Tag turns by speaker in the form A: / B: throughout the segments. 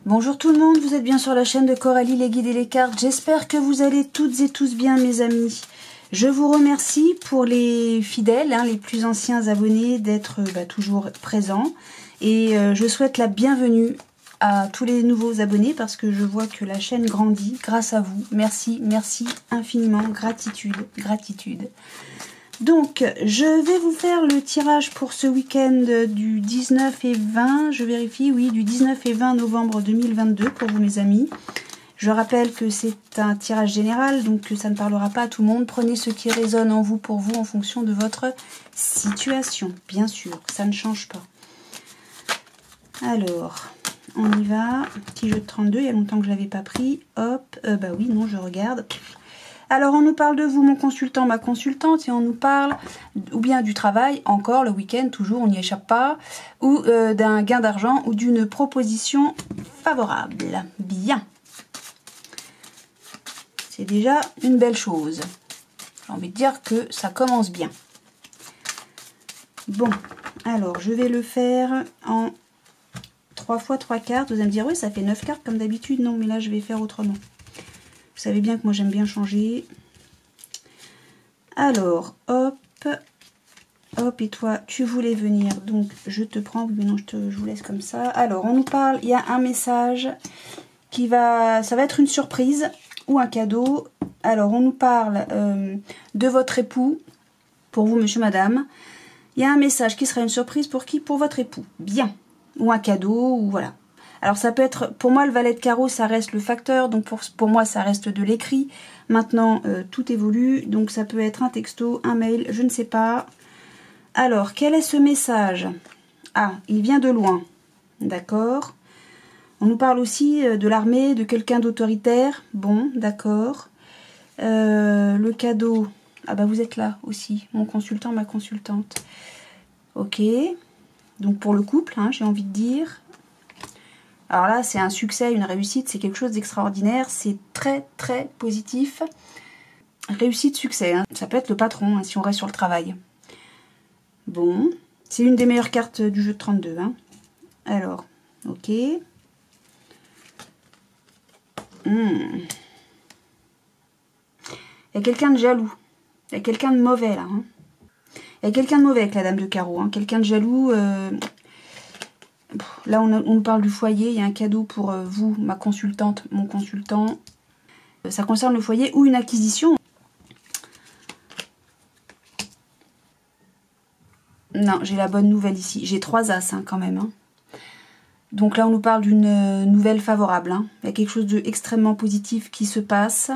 A: Bonjour tout le monde, vous êtes bien sur la chaîne de Coralie, les guides et les cartes. J'espère que vous allez toutes et tous bien mes amis. Je vous remercie pour les fidèles, les plus anciens abonnés d'être toujours présents. Et je souhaite la bienvenue à tous les nouveaux abonnés parce que je vois que la chaîne grandit grâce à vous. Merci, merci infiniment, gratitude, gratitude. Donc, je vais vous faire le tirage pour ce week-end du 19 et 20, je vérifie, oui, du 19 et 20 novembre 2022 pour vous mes amis. Je rappelle que c'est un tirage général, donc ça ne parlera pas à tout le monde. Prenez ce qui résonne en vous pour vous en fonction de votre situation, bien sûr, ça ne change pas. Alors, on y va, petit jeu de 32, il y a longtemps que je ne l'avais pas pris, hop, bah oui, non, je regarde. Alors, on nous parle de vous, mon consultant, ma consultante, et on nous parle ou bien du travail, encore le week-end, toujours, on n'y échappe pas, ou d'un gain d'argent ou d'une proposition favorable. Bien. C'est déjà une belle chose. J'ai envie de dire que ça commence bien. Bon, alors, je vais le faire en 3 fois 3 cartes. Vous allez me dire, oui, ça fait 9 cartes comme d'habitude. Non, mais là, je vais faire autrement. Vous savez bien que moi j'aime bien changer. Alors, hop, hop, et toi, tu voulais venir, donc je te prends, mais non, je vous laisse comme ça. Alors, on nous parle, il y a un message qui va, ça va être une surprise ou un cadeau. Alors, on nous parle de votre époux, pour vous, monsieur, madame. Il y a un message qui sera une surprise pour qui? Pour votre époux. Bien. Ou un cadeau, ou voilà. Alors ça peut être, pour moi le valet de carreau ça reste le facteur, donc pour moi ça reste de l'écrit. Maintenant tout évolue, donc ça peut être un texto, un mail, je ne sais pas. Alors quel est ce message? Ah, il vient de loin, d'accord. On nous parle aussi de l'armée, de quelqu'un d'autoritaire, bon, d'accord. Le cadeau, ah bah vous êtes là aussi, mon consultant, ma consultante. Ok, donc pour le couple, j'ai envie de dire. Alors là, c'est un succès, une réussite, c'est quelque chose d'extraordinaire, c'est très très positif. Réussite, succès, ça peut être le patron si on reste sur le travail. Bon, c'est une des meilleures cartes du jeu de 32. Alors, ok. Il y a quelqu'un de jaloux, il y a quelqu'un de mauvais là. Il y a quelqu'un de mauvais avec la dame de carreau, quelqu'un de jaloux... Là, on nous parle du foyer. Il y a un cadeau pour vous, ma consultante, mon consultant. Ça concerne le foyer ou une acquisition. Non, j'ai la bonne nouvelle ici. J'ai 3 as quand même. Donc là, on nous parle d'une nouvelle favorable. Il y a quelque chose d'extrêmement positif qui se passe.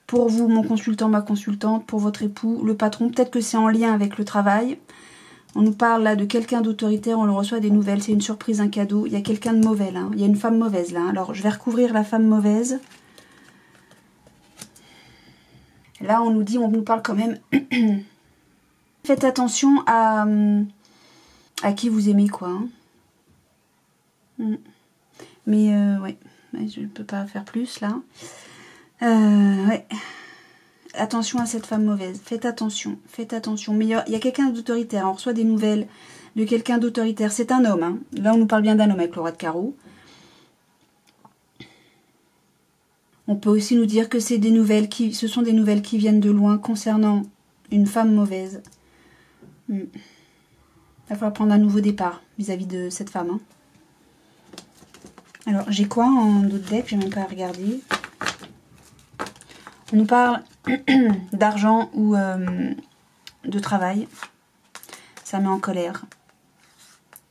A: Pour vous, mon consultant, ma consultante, pour votre époux, le patron. Peut-être que c'est en lien avec le travail. On nous parle là de quelqu'un d'autoritaire, on le reçoit des nouvelles, c'est une surprise, un cadeau. Il y a quelqu'un de mauvais là, il y a une femme mauvaise là. Alors je vais recouvrir la femme mauvaise. Là on nous dit, on nous parle quand même. Faites attention à qui vous aimez quoi. Mais ouais, je ne peux pas faire plus là. Ouais. Attention à cette femme mauvaise, faites attention, faites attention. Mais il y a quelqu'un d'autoritaire, on reçoit des nouvelles de quelqu'un d'autoritaire. C'est un homme, Là on nous parle bien d'un homme avec le roi de carreau. On peut aussi nous dire que c'est des nouvelles ce sont des nouvelles qui viennent de loin concernant une femme mauvaise. Il va falloir prendre un nouveau départ vis-à-vis de cette femme. Alors j'ai quoi en d'autres decks? J'ai même pas à regarder. On nous parle d'argent ou de travail. Ça met en colère.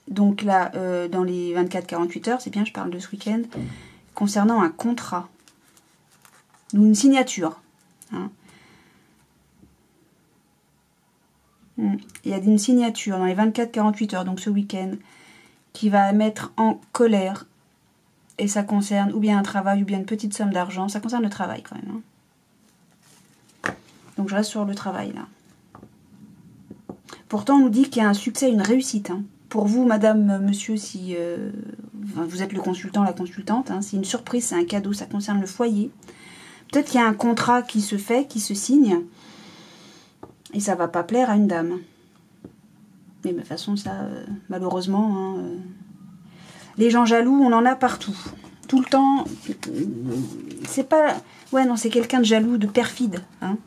A: Donc là, dans les 24-48 heures, c'est bien, je parle de ce week-end, concernant un contrat. Ou une signature. Il y a une signature dans les 24-48 heures, donc ce week-end, qui va mettre en colère. Et ça concerne ou bien un travail ou bien une petite somme d'argent. Ça concerne le travail quand même. Donc je reste sur le travail là. Pourtant on nous dit qu'il y a un succès, une réussite. Pour vous, madame, monsieur, si vous êtes le consultant, la consultante, c'est une surprise, c'est un cadeau, ça concerne le foyer. Peut-être qu'il y a un contrat qui se fait, qui se signe. Et ça va pas plaire à une dame. Mais de toute façon, ça, malheureusement, les gens jaloux, on en a partout. tout le temps. C'est pas... Ouais, non, c'est quelqu'un de jaloux, de perfide. Hein.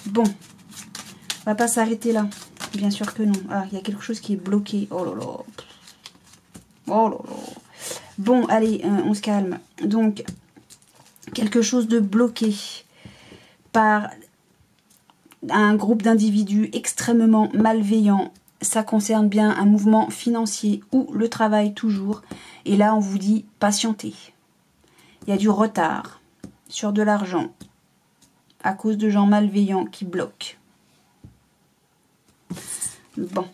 A: Bon. On va pas s'arrêter là. Bien sûr que non. Ah, il y a quelque chose qui est bloqué. Oh là là. Oh là là. Bon, allez, on se calme. Donc, quelque chose de bloqué par un groupe d'individus extrêmement malveillants. Ça concerne bien un mouvement financier ou le travail toujours. Et là, on vous dit patientez. Il y a du retard sur de l'argent à cause de gens malveillants qui bloquent. Bon.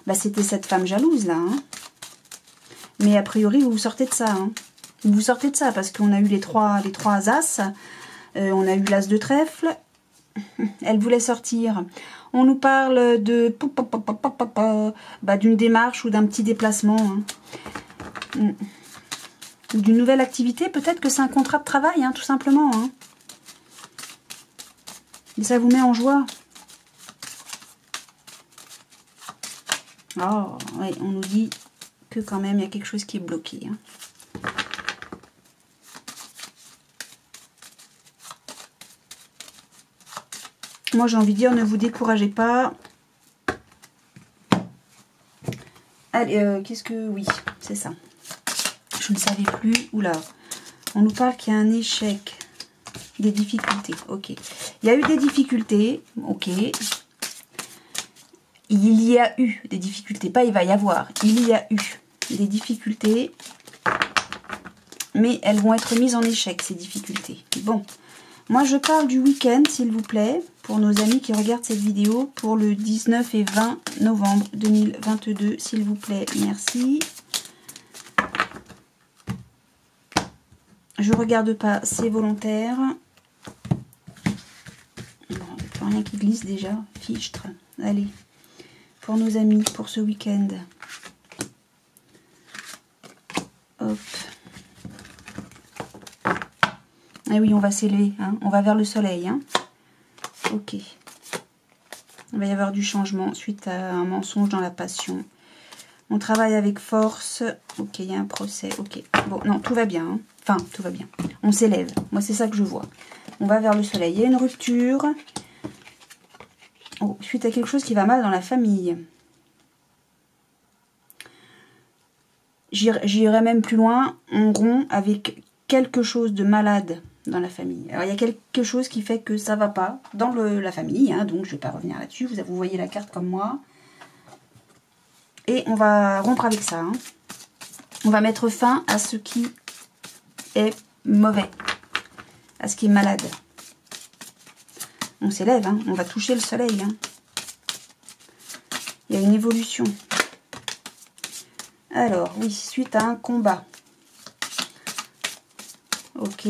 A: Bah, c'était cette femme jalouse là. Hein. Mais a priori, vous vous sortez de ça. Hein. Vous vous sortez de ça parce qu'on a eu les trois as. On a eu l'as de trèfle. Elle voulait sortir. On nous parle de d'une démarche ou d'un petit déplacement. Hein. Ou d'une nouvelle activité. Peut-être que c'est un contrat de travail, hein, tout simplement. Hein. Mais ça vous met en joie. Oh, ouais, on nous dit que quand même, il y a quelque chose qui est bloqué. Hein. Moi, j'ai envie de dire, ne vous découragez pas. Allez, qu'est-ce que... Oui, c'est ça. Je ne savais plus. Oula. On nous parle qu'il y a un échec. Des difficultés. Ok. Il y a eu des difficultés. Ok. Il y a eu des difficultés. Pas il va y avoir. Il y a eu des difficultés. Mais elles vont être mises en échec, ces difficultés. Bon. Moi, je parle du week-end, s'il vous plaît, pour nos amis qui regardent cette vidéo, pour le 19 et 20 novembre 2022, s'il vous plaît. Merci. Je regarde pas, c'est volontaire. Bon, il n'y a plus rien qui glisse déjà. Fichtre. Allez, pour nos amis, pour ce week-end. Hop. Ah oui, on va s'élever, hein. On va vers le soleil. Hein. Ok. Il va y avoir du changement suite à un mensonge dans la passion. On travaille avec force. Ok, il y a un procès. Ok. Bon, non, tout va bien. Hein. Enfin, tout va bien. On s'élève. Moi, c'est ça que je vois. On va vers le soleil. Il y a une rupture. Oh, suite à quelque chose qui va mal dans la famille. J'irai même plus loin. On rompt avec quelque chose de malade dans la famille. Alors, il y a quelque chose qui fait que ça va pas dans la famille. Hein, donc, je ne vais pas revenir là-dessus. Vous voyez la carte comme moi. Et on va rompre avec ça. Hein. On va mettre fin à ce qui est mauvais. À ce qui est malade. On s'élève. Hein. On va toucher le soleil. Hein. Il y a une évolution. Alors, oui, suite à un combat. Ok.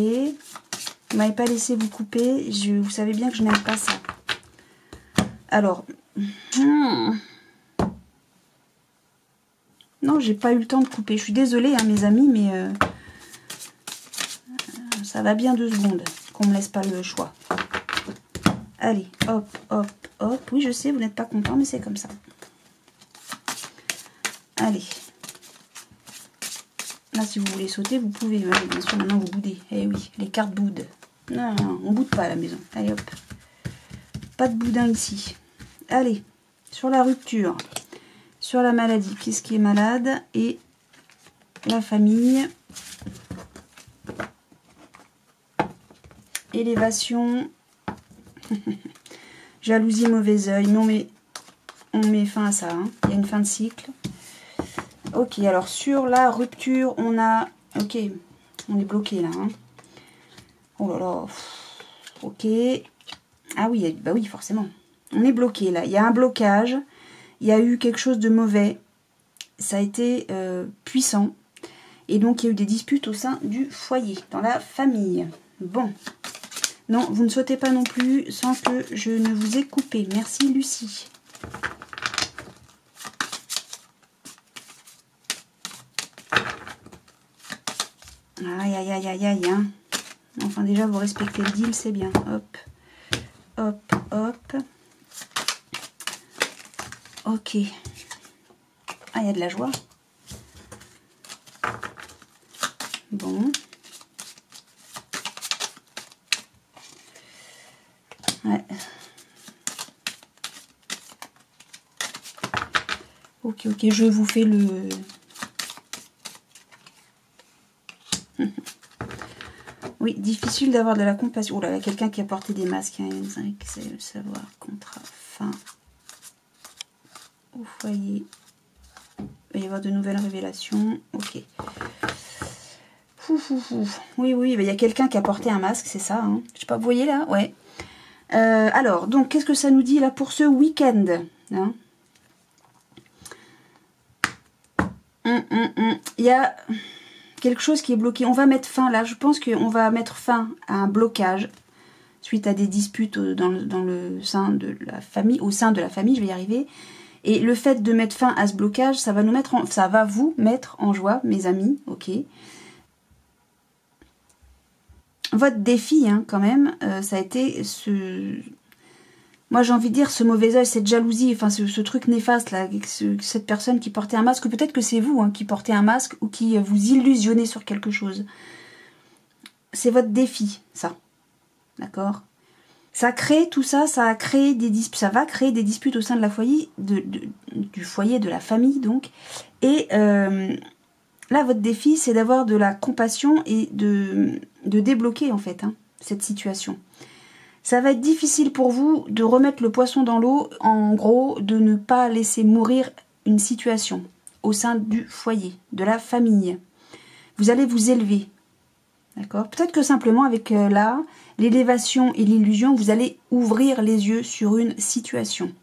A: Vous m'avez pas laissé vous couper. Vous savez bien que je n'aime pas ça. Alors. Non, j'ai pas eu le temps de couper. Je suis désolée, hein, mes amis, mais ça va bien 2 secondes qu'on me laisse pas le choix. Allez, hop, hop, hop. Oui, je sais, vous n'êtes pas content, mais c'est comme ça. Allez. Là, si vous voulez sauter, vous pouvez. Ouais, bien sûr, maintenant, vous boudez. Eh oui, les cartes boudent. Non, non, on boude pas à la maison. Allez, hop. Pas de boudin ici. Allez, sur la rupture. Sur la maladie. Qu'est-ce qui est malade? Et la famille. Élévation. Jalousie, mauvais œil. Mais on met fin à ça. Hein. Il y a une fin de cycle. Ok, alors sur la rupture, on a... Ok, on est bloqué là. Hein. Oh là là. Ok. Ah oui, bah oui, forcément. On est bloqué là. Il y a un blocage. Il y a eu quelque chose de mauvais. Ça a été puissant. Et donc, il y a eu des disputes au sein du foyer, dans la famille. Bon. Non, vous ne sautez pas non plus sans que je ne vous ai coupé. Merci, Lucie. Aïe, aïe, aïe, aïe, aïe. Hein. Enfin, déjà, vous respectez le deal, c'est bien. Hop, hop, hop. Ok. Ah, il y a de la joie. Bon. Ouais. Ok, je vous fais le... Oui, difficile d'avoir de la compassion. Oh là là, quelqu'un qui a porté des masques. Hein, c'est le savoir, contrat, fin. Au foyer. Il va y avoir de nouvelles révélations. Ok. Oui, il y a quelqu'un qui a porté un masque, c'est ça. Hein. Je sais pas, vous voyez là? Ouais. Alors, donc, qu'est-ce que ça nous dit là pour ce week-end, hein? Il y a quelque chose qui est bloqué. On va mettre fin, là, je pense qu'on va mettre fin à un blocage suite à des disputes dans le sein de la famille, au sein de la famille, je vais y arriver. Et le fait de mettre fin à ce blocage, ça va vous mettre en joie, mes amis, ok. Votre défi, hein, quand même, ça a été moi j'ai envie de dire ce mauvais œil, cette jalousie, enfin ce truc néfaste là, cette personne qui portait un masque, ou peut-être que c'est vous hein, qui portez un masque ou qui vous illusionnez sur quelque chose. C'est votre défi, ça. D'accord? Ça crée tout ça, ça a créé des disputes, ça va créer des disputes au sein de la foyer, du foyer, de la famille donc. Et là votre défi c'est d'avoir de la compassion et de débloquer en fait hein, cette situation. Ça va être difficile pour vous de remettre le poisson dans l'eau, en gros, de ne pas laisser mourir une situation au sein du foyer, de la famille. Vous allez vous élever, d'accord? Peut-être que simplement avec là, l'élévation et l'illusion, vous allez ouvrir les yeux sur une situation.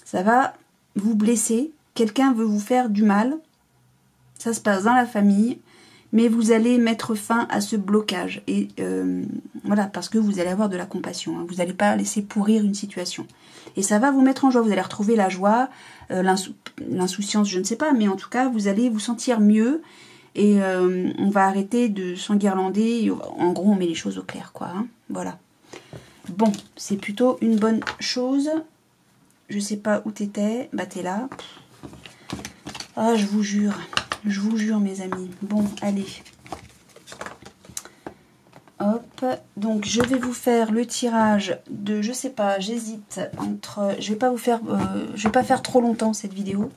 A: Ça va vous blesser, quelqu'un veut vous faire du mal, ça se passe dans la famille, mais vous allez mettre fin à ce blocage. Et voilà, parce que vous allez avoir de la compassion. Hein. Vous n'allez pas laisser pourrir une situation. Et ça va vous mettre en joie. Vous allez retrouver la joie, l'insouciance, je ne sais pas. Mais en tout cas, vous allez vous sentir mieux. Et on va arrêter de s'enguirlander. En gros, on met les choses au clair, quoi. Hein. Voilà. Bon, c'est plutôt une bonne chose. Je sais pas où t'étais. Bah, t'es là. Ah, je vous jure. Je vous jure, mes amis. Bon, allez. Hop. Donc, je vais vous faire le tirage de... Je sais pas, j'hésite entre... Je vais pas vous faire... je vais pas faire trop longtemps, cette vidéo.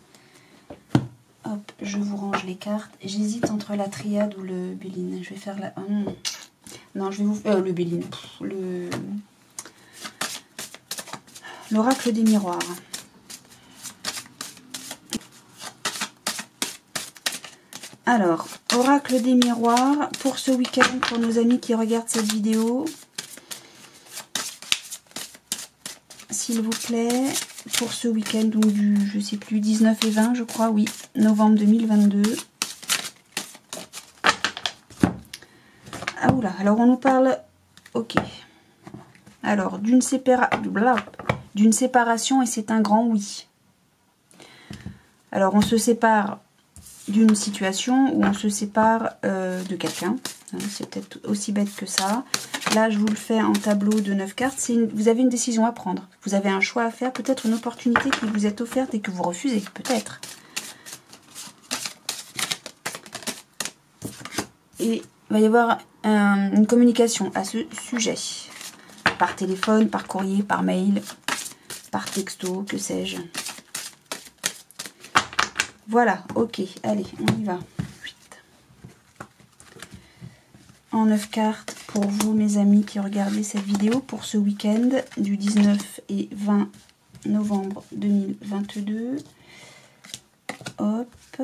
A: Hop, je vous range les cartes. J'hésite entre la triade ou le Béline. Je vais faire la... non, je vais vous... le Béline. L'oracle des miroirs. Alors, oracle des miroirs, pour ce week-end, pour nos amis qui regardent cette vidéo, s'il vous plaît, pour ce week-end, donc du, je sais plus, 19 et 20, je crois, oui, novembre 2022. Ah oula, alors on nous parle, ok, alors d'une séparation et c'est un grand oui. Alors on se sépare d'une situation où on se sépare de quelqu'un. Hein, c'est peut-être aussi bête que ça. Là, je vous le fais en tableau de 9 cartes. Vous avez une décision à prendre. Vous avez un choix à faire. Peut-être une opportunité qui vous est offerte et que vous refusez. Peut-être. Et il va y avoir une communication à ce sujet. Par téléphone, par courrier, par mail, par texto, que sais-je. Voilà, ok, allez, on y va. En 9 cartes pour vous, mes amis, qui regardez cette vidéo pour ce week-end du 19 et 20 novembre 2022. Hop.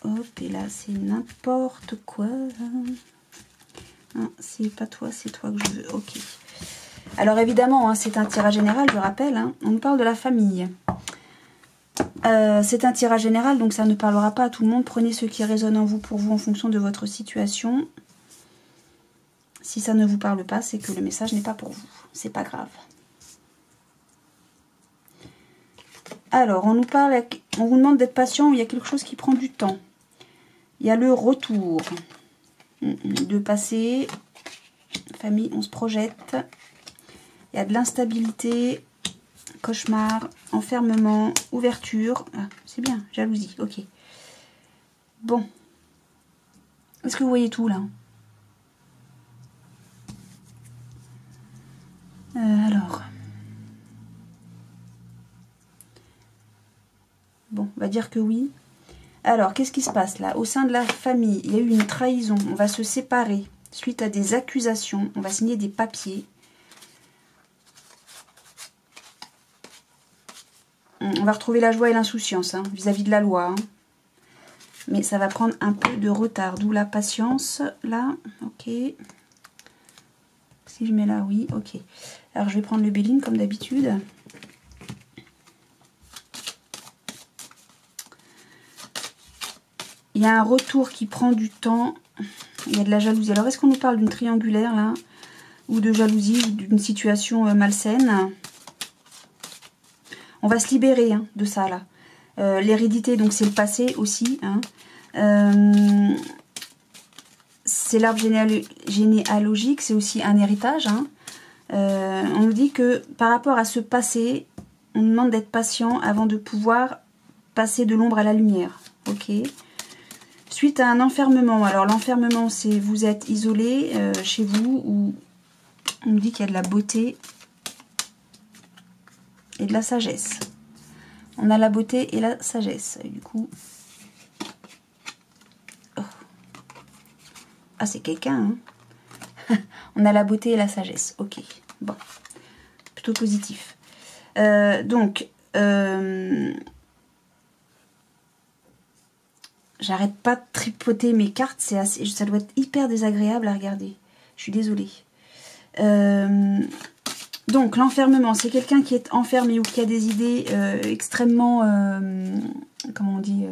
A: Hop, et là, c'est n'importe quoi. Ah, c'est pas toi, c'est toi que je veux. Ok. Alors, évidemment, hein, c'est un tirage général, je rappelle. Hein, on nous parle de la famille. C'est un tirage général, donc ça ne parlera pas à tout le monde. Prenez ce qui résonne en vous pour vous en fonction de votre situation. Si ça ne vous parle pas, c'est que le message n'est pas pour vous. C'est pas grave. Alors, on nous parle, on vous demande d'être patient, il y a quelque chose qui prend du temps. Il y a le retour. De passer. Famille, on se projette. Il y a de l'instabilité. Cauchemar, enfermement, ouverture. Ah, c'est bien, jalousie, ok. Bon. Est-ce que vous voyez tout là? Alors. Bon, on va dire que oui. Alors, qu'est-ce qui se passe là? Au sein de la famille, il y a eu une trahison. On va se séparer suite à des accusations. On va signer des papiers. On va retrouver la joie et l'insouciance vis-à-vis de la loi. Hein. Mais ça va prendre un peu de retard. D'où la patience, là. Ok. Si je mets là, oui. Ok. Alors, je vais prendre le Béline comme d'habitude. Il y a un retour qui prend du temps. Il y a de la jalousie. Alors, est-ce qu'on nous parle d'une triangulaire, là? Ou de jalousie, ou d'une situation malsaine? On va se libérer de ça, là. L'hérédité, donc, c'est le passé aussi. Hein. C'est l'arbre généalogique, c'est aussi un héritage. Hein. On nous dit que par rapport à ce passé, on nous demande d'être patient avant de pouvoir passer de l'ombre à la lumière. Ok. Suite à un enfermement. Alors l'enfermement, c'est vous êtes isolé chez vous, où on nous dit qu'il y a de la beauté et de la sagesse. On a la beauté et la sagesse. Et du coup... Oh. Ah, c'est quelqu'un, hein. On a la beauté et la sagesse. Ok. Bon. Plutôt positif. Donc... J'arrête pas de tripoter mes cartes, ça doit être hyper désagréable à regarder. Je suis désolée. Donc, l'enfermement, c'est quelqu'un qui est enfermé ou qui a des idées extrêmement... comment on dit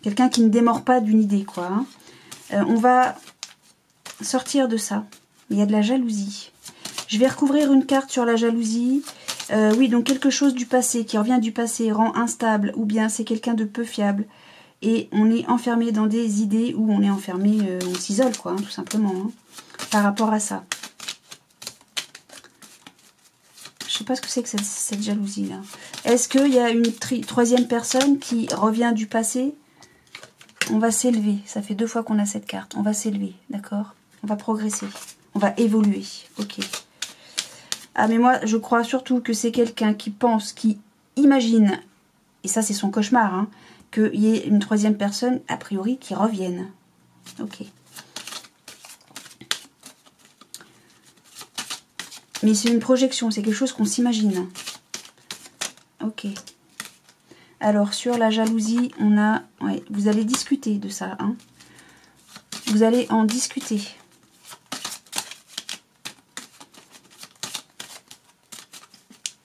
A: quelqu'un qui ne démord pas d'une idée, quoi. Hein. On va sortir de ça. Il y a de la jalousie. Je vais recouvrir une carte sur la jalousie. Oui, donc quelque chose du passé, qui revient du passé, rend instable, ou bien c'est quelqu'un de peu fiable. Et on est enfermé dans des idées où on est enfermé, on s'isole, quoi, hein, tout simplement, hein, par rapport à ça. Je sais pas ce que c'est que cette jalousie-là. Est-ce qu'il y a une troisième personne qui revient du passé? On va s'élever. Ça fait 2 fois qu'on a cette carte. On va s'élever, d'accord? On va progresser. On va évoluer. Ok. Ah, mais moi, je crois surtout que c'est quelqu'un qui pense, qui imagine, et ça, c'est son cauchemar, hein, qu'il y ait une troisième personne, a priori, qui revienne. Ok. Mais c'est une projection, c'est quelque chose qu'on s'imagine. Ok. Alors, sur la jalousie, on a... Ouais, vous allez discuter de ça, hein. Vous allez en discuter.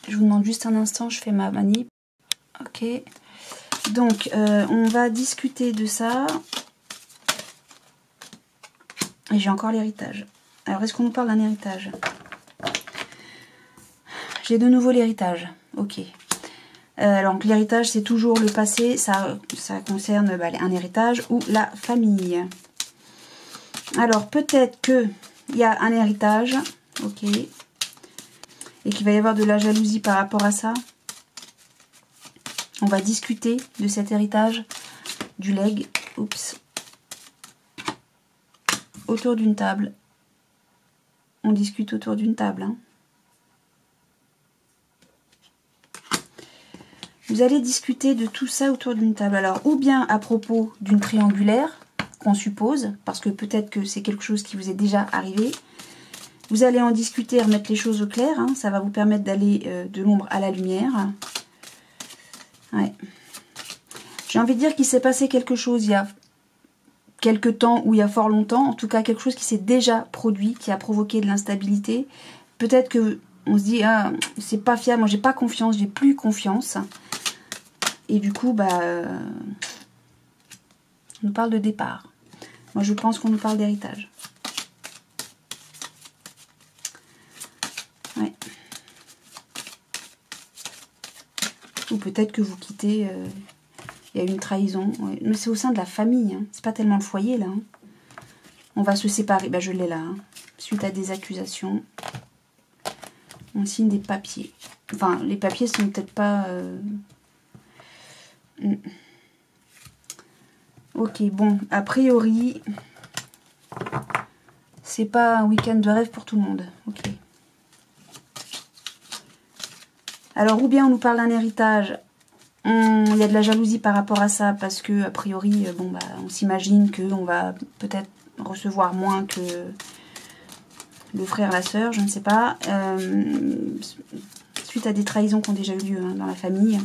A: Je vous demande juste un instant, je fais ma manip. Ok. Donc, on va discuter de ça. Et j'ai encore l'héritage. Alors, est-ce qu'on nous parle d'un héritage? J'ai de nouveau l'héritage. Ok. Alors, l'héritage, c'est toujours le passé. Ça concerne un héritage ou la famille. Alors, peut-être qu'il y a un héritage. Ok. Et qu'il va y avoir de la jalousie par rapport à ça. On va discuter de cet héritage, du legs. Oups. Autour d'une table. On discute autour d'une table. Hein. Vous allez discuter de tout ça autour d'une table. Alors, ou bien à propos d'une triangulaire, qu'on suppose, parce que peut-être que c'est quelque chose qui vous est déjà arrivé. Vous allez en discuter, remettre les choses au clair. Hein. Ça va vous permettre d'aller de l'ombre à la lumière. Ouais. J'ai envie de dire qu'il s'est passé quelque chose il y a quelque temps ou il y a fort longtemps. En tout cas, quelque chose qui s'est déjà produit, qui a provoqué de l'instabilité. Peut-être que on se dit, ah, c'est pas fiable, moi j'ai pas confiance, j'ai plus confiance. Et du coup, on nous parle de départ. Moi, je pense qu'on nous parle d'héritage. Ouais. Ou peut-être que vous quittez, il y a une trahison. Ouais. Mais c'est au sein de la famille, hein. C'est pas tellement le foyer, là. Hein. On va se séparer, je l'ai là. Hein. Suite à des accusations. On signe des papiers. Enfin, les papiers sont peut-être pas... Ok, bon, a priori, c'est pas un week-end de rêve pour tout le monde. Ok. Alors, ou bien on nous parle d'un héritage, il y a de la jalousie par rapport à ça, parce que, a priori, bon, bah, on s'imagine qu'on va peut-être recevoir moins que le frère, la sœur, je ne sais pas. Suite à des trahisons qui ont déjà eu lieu dans la famille.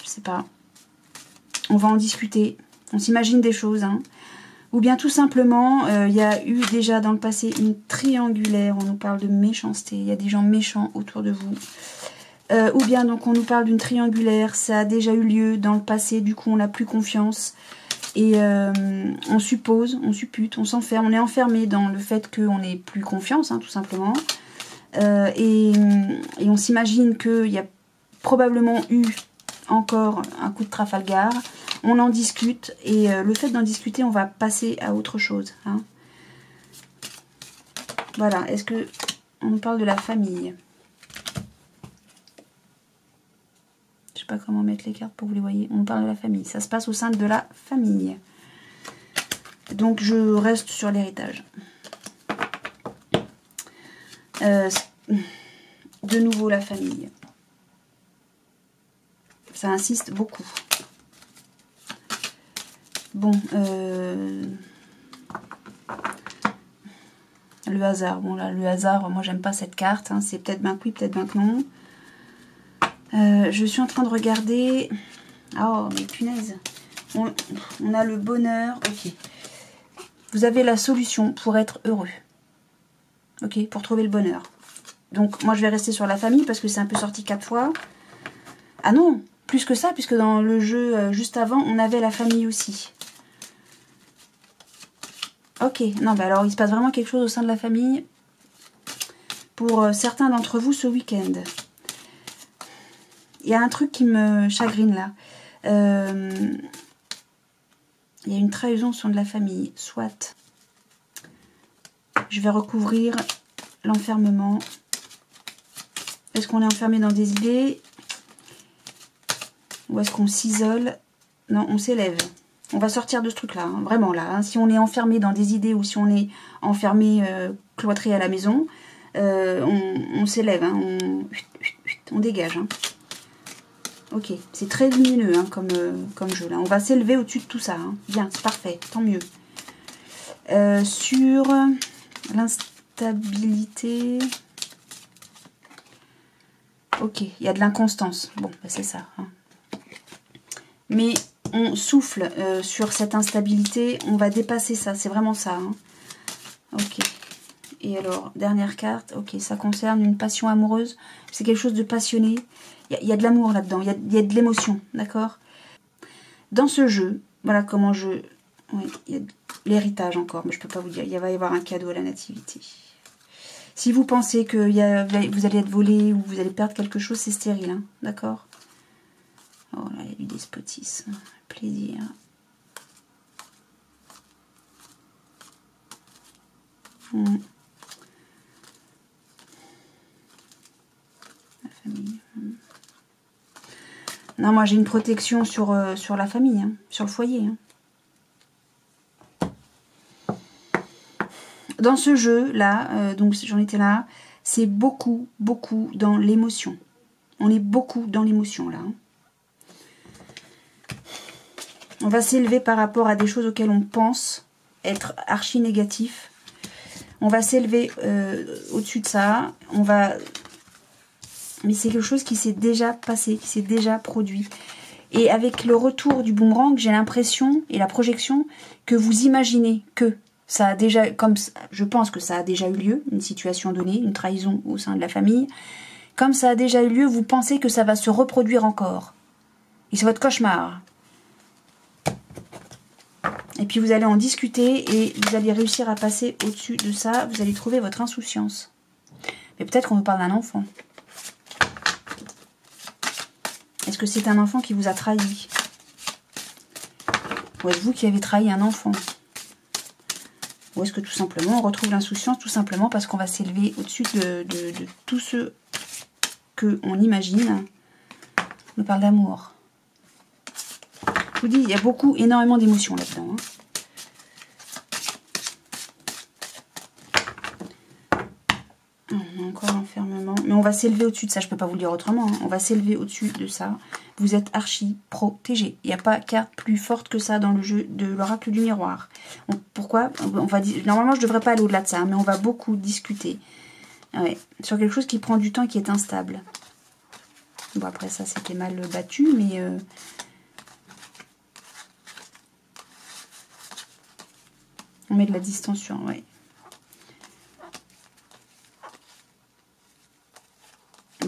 A: Je sais pas. On va en discuter. On s'imagine des choses. Ou bien tout simplement, il y a eu déjà dans le passé une triangulaire. On nous parle de méchanceté. Il y a des gens méchants autour de vous. Ou bien donc on nous parle d'une triangulaire. Ça a déjà eu lieu dans le passé. Du coup, on n'a plus confiance. Et on suppose, on suppute, on s'enferme. On est enfermé dans le fait qu'on n'ait plus confiance, tout simplement. Et on s'imagine qu'il y a probablement eu encore un coup de Trafalgar. On en discute et le fait d'en discuter, on va passer à autre chose. Voilà, est-ce que on nous parle de la famille? Je sais pas comment mettre les cartes pour que vous les voyez. On nous parle de la famille. Ça se passe au sein de la famille. Donc je reste sur l'héritage. De nouveau la famille. Ça insiste beaucoup. Bon, le hasard. Bon là, le hasard, moi j'aime pas cette carte. C'est peut-être bien que oui, peut-être bien que non. Je suis en train de regarder. Oh, mais punaise. On a le bonheur. Ok. Vous avez la solution pour être heureux. Ok, pour trouver le bonheur. Donc, moi, je vais rester sur la famille parce que c'est un peu sorti 4 fois. Ah non, plus que ça, puisque dans le jeu juste avant, on avait la famille aussi. Ok, non, bah alors, il se passe vraiment quelque chose au sein de la famille pour certains d'entre vous ce week-end. Il y a un truc qui me chagrine là. Il y a une trahison au sein de la famille. Soit. Je vais recouvrir l'enfermement. Est-ce qu'on est enfermé dans des idées? Ou est-ce qu'on s'isole? Non, on s'élève. On va sortir de ce truc-là, vraiment là. Si on est enfermé dans des idées ou si on est enfermé, cloîtré à la maison, on s'élève, on dégage. Ok, c'est très lumineux comme jeu là. On va s'élever au-dessus de tout ça. Bien, c'est parfait, tant mieux. Sur l'instabilité... Ok, il y a de l'inconstance. Bon, bah c'est ça. Mais on souffle sur cette instabilité. On va dépasser ça. C'est vraiment ça. Ok. Et alors, dernière carte. Ok, ça concerne une passion amoureuse. C'est quelque chose de passionné. Il y a de l'amour là-dedans. Il y a de l'émotion. D'accord? Dans ce jeu, voilà comment je... Oui, il y a l'héritage encore. Mais je ne peux pas vous dire. Il va y avoir un cadeau à la nativité. Si vous pensez que vous allez être volé ou vous allez perdre quelque chose, c'est stérile, d'accord? Oh là, il y a du despotisme, plaisir. La famille. Non, moi j'ai une protection sur la famille, sur le foyer. Dans ce jeu-là, donc j'en étais là, c'est beaucoup, beaucoup dans l'émotion. On est beaucoup dans l'émotion, là. On va s'élever par rapport à des choses auxquelles on pense être archi négatif. On va s'élever au-dessus de ça. On va... Mais c'est quelque chose qui s'est déjà passé, qui s'est déjà produit. Et avec le retour du boomerang, j'ai l'impression, et la projection, que vous imaginez que ça a déjà, comme je pense que ça a déjà eu lieu, une situation donnée, une trahison au sein de la famille. Comme ça a déjà eu lieu, vous pensez que ça va se reproduire encore. Et c'est votre cauchemar. Et puis vous allez en discuter et vous allez réussir à passer au-dessus de ça. Vous allez trouver votre insouciance. Mais peut-être qu'on vous parle d'un enfant. Est-ce que c'est un enfant qui vous a trahi? Ou est-ce vous qui avez trahi un enfant? Ou est-ce que tout simplement on retrouve l'insouciance tout simplement parce qu'on va s'élever au-dessus de tout ce qu'on imagine? On nous parle d'amour. Je vous dis, il y a énormément d'émotions là-dedans. Hein. Encore l'enfermement. Mais on va s'élever au-dessus de ça. Je peux pas vous le dire autrement. Hein. On va s'élever au-dessus de ça. Vous êtes archi protégé. Il n'y a pas carte plus forte que ça dans le jeu de l'oracle du miroir. Pourquoi on va dire, normalement, je devrais pas aller au-delà de ça. Mais on va beaucoup discuter. Ouais, sur quelque chose qui prend du temps et qui est instable. Bon, après ça, c'était mal battu. Mais... on met de la distance sur... Ouais.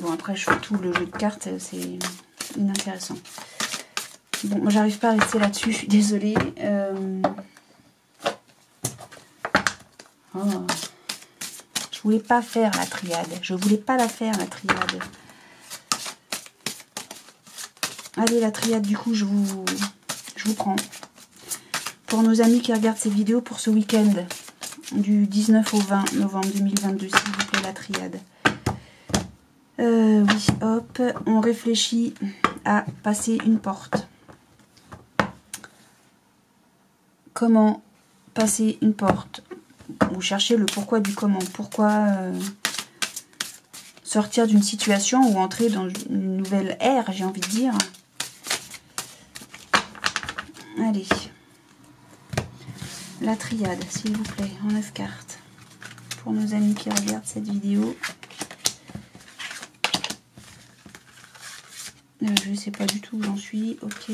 A: Bon, après, je fais tout le jeu de cartes, c'est inintéressant. Bon, moi, j'arrive pas à rester là-dessus, je suis désolée. Oh. Je voulais pas faire la triade. Je voulais pas la faire, la triade. Allez, la triade, du coup, je vous prends. Pour nos amis qui regardent ces vidéos pour ce week-end, du 19 au 20 novembre 2022, s'il vous plaît, la triade. Oui, hop, on réfléchit à passer une porte. Comment passer une porte? Vous cherchez le pourquoi du comment. Pourquoi sortir d'une situation ou entrer dans une nouvelle ère, j'ai envie de dire. Allez. La triade, s'il vous plaît, en 9 cartes. Pour nos amis qui regardent cette vidéo. Je sais pas du tout où j'en suis. Ok.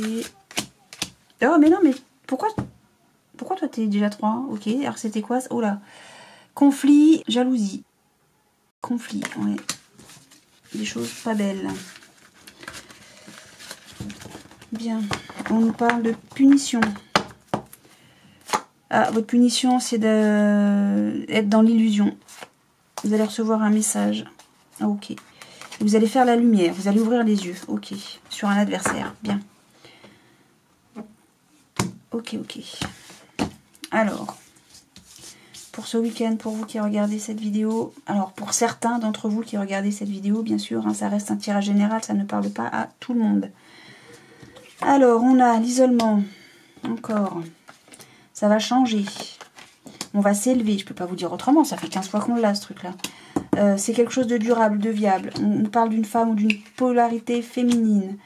A: Oh, mais non, mais pourquoi toi t'es déjà 3? Ok, alors c'était quoi? Oh là. Conflit, jalousie. Conflit, ouais. Des choses pas belles. Bien. On nous parle de punition. Ah, votre punition, c'est d'être dans l'illusion. Vous allez recevoir un message. Ah, ok. Vous allez faire la lumière, vous allez ouvrir les yeux, ok, sur un adversaire, bien. Ok. Alors, pour ce week-end, pour vous qui regardez cette vidéo, alors pour certains d'entre vous qui regardez cette vidéo, bien sûr, hein, ça reste un tirage général, ça ne parle pas à tout le monde. Alors, on a l'isolement, encore, ça va changer. On va s'élever, je peux pas vous dire autrement, ça fait 15 fois qu'on l'a ce truc-là. C'est quelque chose de durable, de viable. On parle d'une femme ou d'une polarité féminine.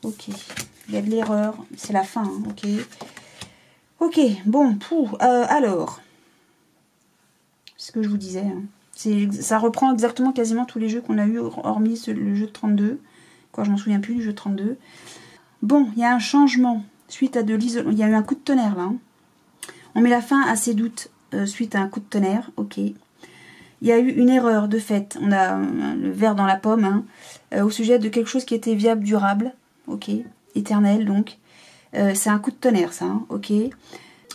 A: Ok. Il y a de l'erreur. C'est la fin. Hein. Ok. Ok. Bon. Alors. C'est ce que je vous disais. Hein. Ça reprend exactement quasiment tous les jeux qu'on a eu, hormis le jeu de 32. Quoi, je m'en souviens plus du jeu de 32. Bon, il y a un changement suite à de l'isolement. Il y a eu un coup de tonnerre là. Hein. On met la fin à ses doutes suite à un coup de tonnerre. Ok. Il y a eu une erreur de fait, on a le verre dans la pomme, hein, au sujet de quelque chose qui était viable, durable, ok, éternel donc. C'est un coup de tonnerre ça, hein, ok.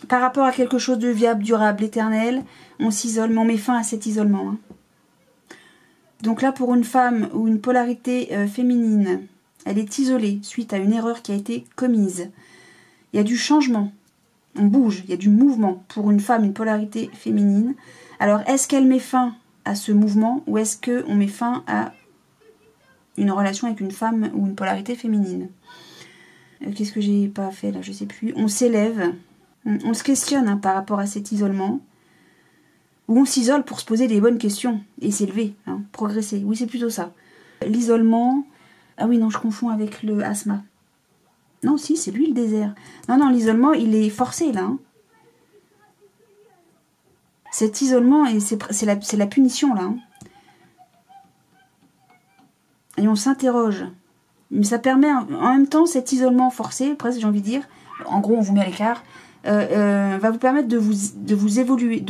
A: Par rapport à quelque chose de viable, durable, éternel, on s'isole, mais on met fin à cet isolement. Hein. Donc là pour une femme ou une polarité féminine, elle est isolée suite à une erreur qui a été commise. Il y a du changement, on bouge, il y a du mouvement pour une femme, une polarité féminine. Alors, est-ce qu'elle met fin à ce mouvement ou est-ce qu'on met fin à une relation avec une femme ou une polarité féminine? Qu'est-ce que j'ai pas fait là? Je sais plus. On s'élève, on se questionne hein, par rapport à cet isolement. Ou on s'isole pour se poser des bonnes questions et s'élever, hein, progresser. Oui, c'est plutôt ça. L'isolement... Ah oui, non, je confonds avec le asthma. Non, si, c'est lui le désert. Non, l'isolement, il est forcé là. Hein. Cet isolement, c'est la punition, là. Hein. Et on s'interroge. Mais ça permet, en même temps, cet isolement forcé, presque j'ai envie de dire, en gros, on vous met à l'écart, va vous permettre de vous évoluer,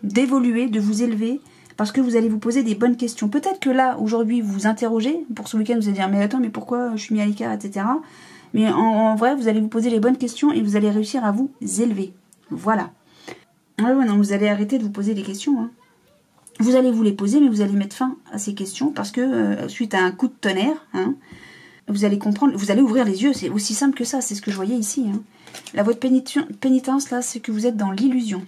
A: d'évoluer, de vous élever, parce que vous allez vous poser des bonnes questions. Peut-être que là, aujourd'hui, vous vous interrogez, pour ce week-end, vous allez dire, mais attends, mais pourquoi je suis mis à l'écart, etc. Mais en vrai, vous allez vous poser les bonnes questions et vous allez réussir à vous élever. Voilà. Ah ouais, non, vous allez arrêter de vous poser des questions. Hein. Vous allez vous les poser, mais vous allez mettre fin à ces questions parce que suite à un coup de tonnerre, hein, vous allez comprendre, vous allez ouvrir les yeux. C'est aussi simple que ça, c'est ce que je voyais ici. Hein. Là, votre pénitence, là, c'est que vous êtes dans l'illusion.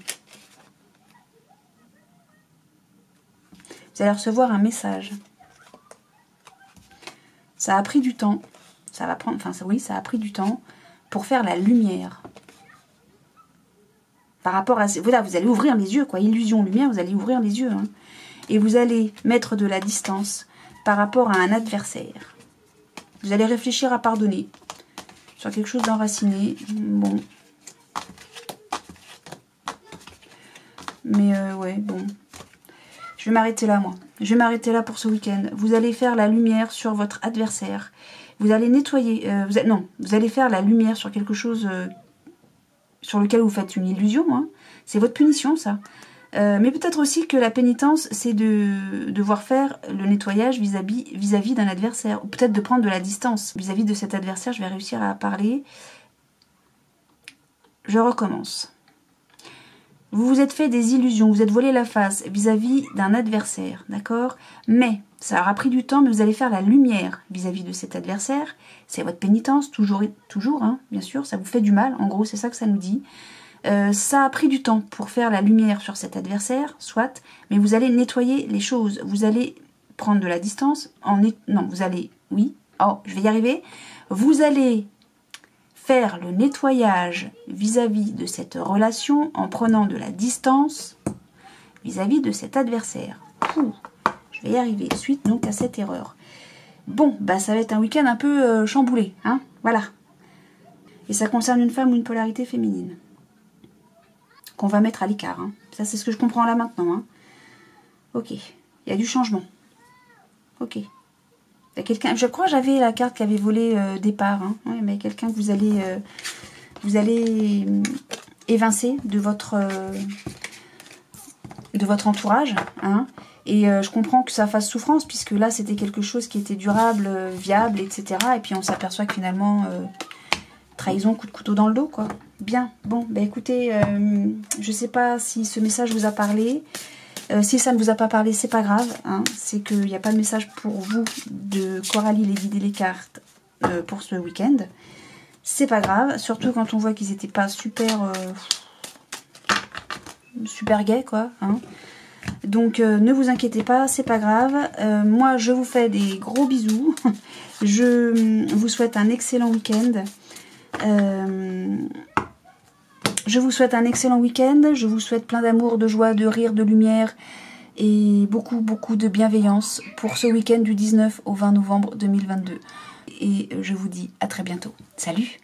A: Vous allez recevoir un message. Ça a pris du temps. Ça va prendre, enfin, oui, ça a pris du temps. pour faire la lumière. Par rapport à... Voilà, vous allez ouvrir les yeux, quoi. Illusion, lumière, vous allez ouvrir les yeux. Hein. Et vous allez mettre de la distance par rapport à un adversaire. Vous allez réfléchir à pardonner sur quelque chose d'enraciné. Bon. Mais ouais, bon. Je vais m'arrêter là, moi. Je vais m'arrêter là pour ce week-end. Vous allez faire la lumière sur votre adversaire. Vous allez nettoyer... vous allez faire la lumière sur quelque chose sur lequel vous faites une illusion. Hein. C'est votre punition, ça. Mais peut-être aussi que la pénitence, c'est de devoir faire le nettoyage vis-à-vis d'un adversaire. Ou peut-être de prendre de la distance. Vis-à-vis de cet adversaire, je vais réussir à parler. Je recommence. Vous vous êtes fait des illusions, vous êtes volé la face vis-à-vis d'un adversaire, d'accord? Mais, ça aura pris du temps, mais vous allez faire la lumière vis-à-vis de cet adversaire. C'est votre pénitence, toujours, hein, bien sûr, ça vous fait du mal, en gros, c'est ça que ça nous dit. Ça a pris du temps pour faire la lumière sur cet adversaire, soit, mais vous allez nettoyer les choses. Vous allez prendre de la distance, je vais y arriver. Vous allez faire le nettoyage vis-à-vis de cette relation en prenant de la distance vis-à-vis de cet adversaire. Je vais y arriver, suite donc à cette erreur. Bon, bah ça va être un week-end un peu chamboulé, hein, voilà. Et ça concerne une femme ou une polarité féminine. Qu'on va mettre à l'écart, hein. Ça c'est ce que je comprends là maintenant, hein. Ok, il y a du changement. Ok. Il y a quelqu'un, je crois que j'avais la carte qui avait volé départ, hein. Ouais, mais quelqu'un que vous allez évincer de votre entourage, hein. Et je comprends que ça fasse souffrance, puisque là c'était quelque chose qui était durable, viable, etc. Et puis on s'aperçoit que finalement, trahison, coup de couteau dans le dos, quoi. Bien, bon, bah écoutez, je sais pas si ce message vous a parlé. Si ça ne vous a pas parlé, c'est pas grave, hein. C'est qu'il n'y a pas de message pour vous de Coralie, les guides et les cartes pour ce week-end. C'est pas grave, surtout quand on voit qu'ils n'étaient pas super gays, quoi, hein. Donc ne vous inquiétez pas, c'est pas grave. Moi je vous fais des gros bisous. Je vous souhaite un excellent week-end. Je vous souhaite un excellent week-end. Je vous souhaite plein d'amour, de joie, de rire, de lumière et beaucoup de bienveillance pour ce week-end du 19 au 20 novembre 2022. Et je vous dis à très bientôt. Salut!